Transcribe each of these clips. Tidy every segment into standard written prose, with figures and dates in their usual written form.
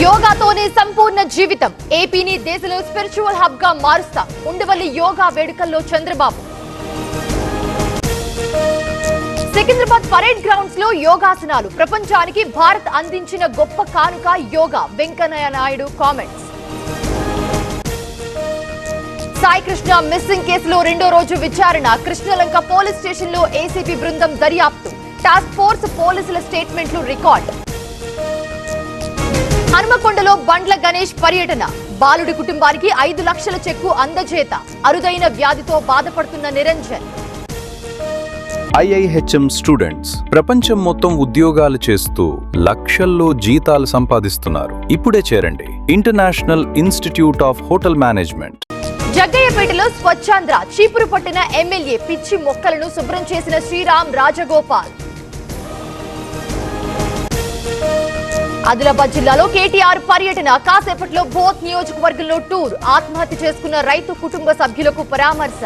యోగాతోనే సంపూర్ణ జీవితం. ఏపీని దేశంలో స్పిరిచువల్ హబ్ గా మారుస్తాం. ఉండవల్లి యోగా వేడుకల్లో చంద్రబాబు. సికింద్రాబాద్ పరేడ్ గ్రౌండ్స్ లో యోగాసనాలు. ప్రపంచానికి భారత్ అందించిన గొప్ప కానుక యోగా. వెంకయ్య నాయుడు కామెంట్స్. సాయి కృష్ణ మిస్సింగ్ కేసులో రెండో రోజు విచారణ. కృష్ణలంక పోలీస్ స్టేషన్ లో ఏసీబీ బృందం దర్యాప్తు. టాస్క్ ఫోర్స్ పోలీసుల స్టేట్మెంట్లు రికార్డ్. హనుమకొండలో బండ్ల గణేష్ పర్యటన. బాలుడి కుటుంబానికి 5 లక్షల చెక్కు అందజేత. అరుదైన వ్యాధితో బాధపడుతున్న నిరంజన్. IIHM స్టూడెంట్స్ ప్రపంచం మొత్తం ఉద్యోగాలు చేస్తూ లక్షల్లో జీతాలు సంపాదిస్తున్నారు. ఇప్పుడే చేరండి international institute of hotel management. జగ్గయ్యపేటలో స్వచ్ఛాంధ్ర. చీపురు పట్టిన ఎమ్మెల్యే. పిచ్చి మొక్కలను శుభ్రం చేసిన శ్రీరామ్ రాజగోపాల్. ఆదిలాబాద్ జిల్లాలో కేటీఆర్ పర్యటన. కాసేపట్లో బోత్ నియోజకవర్గంలో టూర్. ఆత్మహత్య చేసుకున్న రైతు కుటుంబ సభ్యులకు పరామర్శ.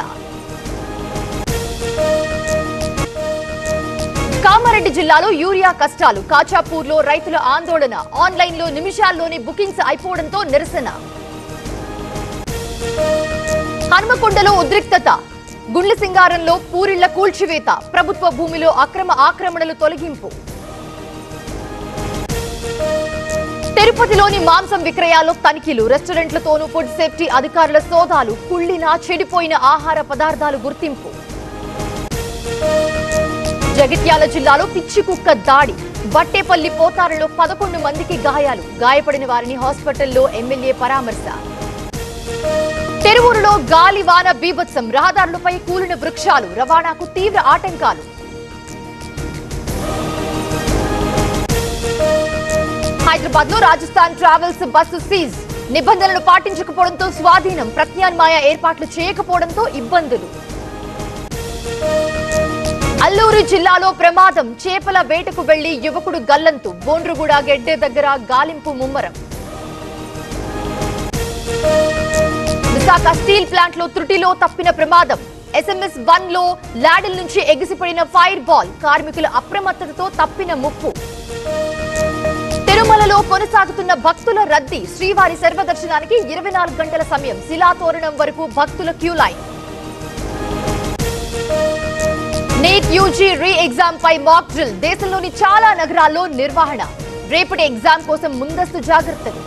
కామారెడ్డి జిల్లాలో యూరియా కష్టాలు. కాచాపూర్లో రైతుల ఆందోళన. ఆన్లైన్లో నిమిషాల్లోనే బుకింగ్స్ అయిపోవడంతో నిరసన. హనుమకొండలో ఉద్రిక్తత. గుండ్ల సింగారంలో పూరిళ్ల కూల్చివేత. ప్రభుత్వ భూమిలో అక్రమ ఆక్రమణలు తొలగింపు. తిరుపతిలోని మాంసం విక్రయాల్లో తనిఖీలు. రెస్టారెంట్లతోనూ ఫుడ్ సేఫ్టీ అధికారుల సోదాలు. కుళ్లిన చెడిపోయిన ఆహార పదార్థాలు గుర్తింపు. జగిత్యాల జిల్లాలో పిచ్చి కుక్క దాడి. బట్టేపల్లి పోతారులో 11 మందికి గాయాలు. గాయపడిన వారిని హాస్పిటల్లో ఎమ్మెల్యే పరామర్శ. తిరువూరులో గాలి వాన బీభత్సం. రహదారులపై కూలిన వృక్షాలు. రవాణాకు తీవ్ర ఆటంకాలు. హైదరాబాద్ లో రాజస్థాన్ ట్రావెల్స్ బస్సు సీజ్. నిబంధనలు పాటించకపోవడంతో స్వాధీనం. ప్రత్యామ్నాయ ఏర్పాట్లు చేయకపోవడంతో ఇబ్బందులు. అల్లూరు జిల్లాలో ప్రమాదం. చేపల వేటకు వెళ్లి యువకుడు గల్లంతు. బోండ్రుగుడ గెడ్డే దగ్గర గాలింపు ముమ్మరం. విశాఖ స్టీల్ ప్లాంట్ లో త్రుటిలో తప్పిన ప్రమాదం. SMS 1 లో లాడిల్ నుంచి ఎగిసిపడిన ఫైర్ బాల్. కార్మికుల అప్రమత్తతతో తప్పిన ముప్పు. తిరుమలలో కొనసాగుతున్న భక్తుల రద్దీ. శ్రీవారి సర్వదర్శనానికి 24 గంటల సమయం. శిలాతోరణం వరకు భక్తుల queue line. NEET UG re exam పై మాక్ డ్రిల్. దేశంలోని చాలా నగరాల్లో నిర్వహణ. రేపటి ఎగ్జామ్ కోసం ముందస్తు జాగ్రత్తలు.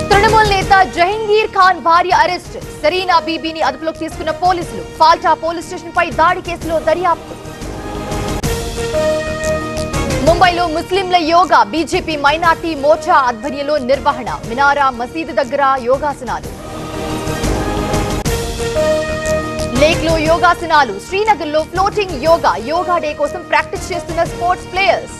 తృణమూల్ నేత జహంగీర్ ఖాన్ భార్య అరెస్ట్. సరీనా బీబీని అదుపులోకి తీసుకున్న పోలీసులు. ఫాల్టా పోలీస్ స్టేషన్ పై దాడి కేసులో దర్యాప్తు. ముంబైలో ముస్లింల యోగా. బీజేపీ మైనార్టీ మోర్చా ఆధ్వర్యంలో నిర్వహణ. మినారా మసీదు దగ్గర యోగాసనాలు. లేక్ లో యోగాసనాలు. శ్రీనగర్ లో ఫ్లోటింగ్ యోగా. యోగా డే కోసం ప్రాక్టీస్ చేస్తున్న స్పోర్ట్స్ ప్లేయర్స్.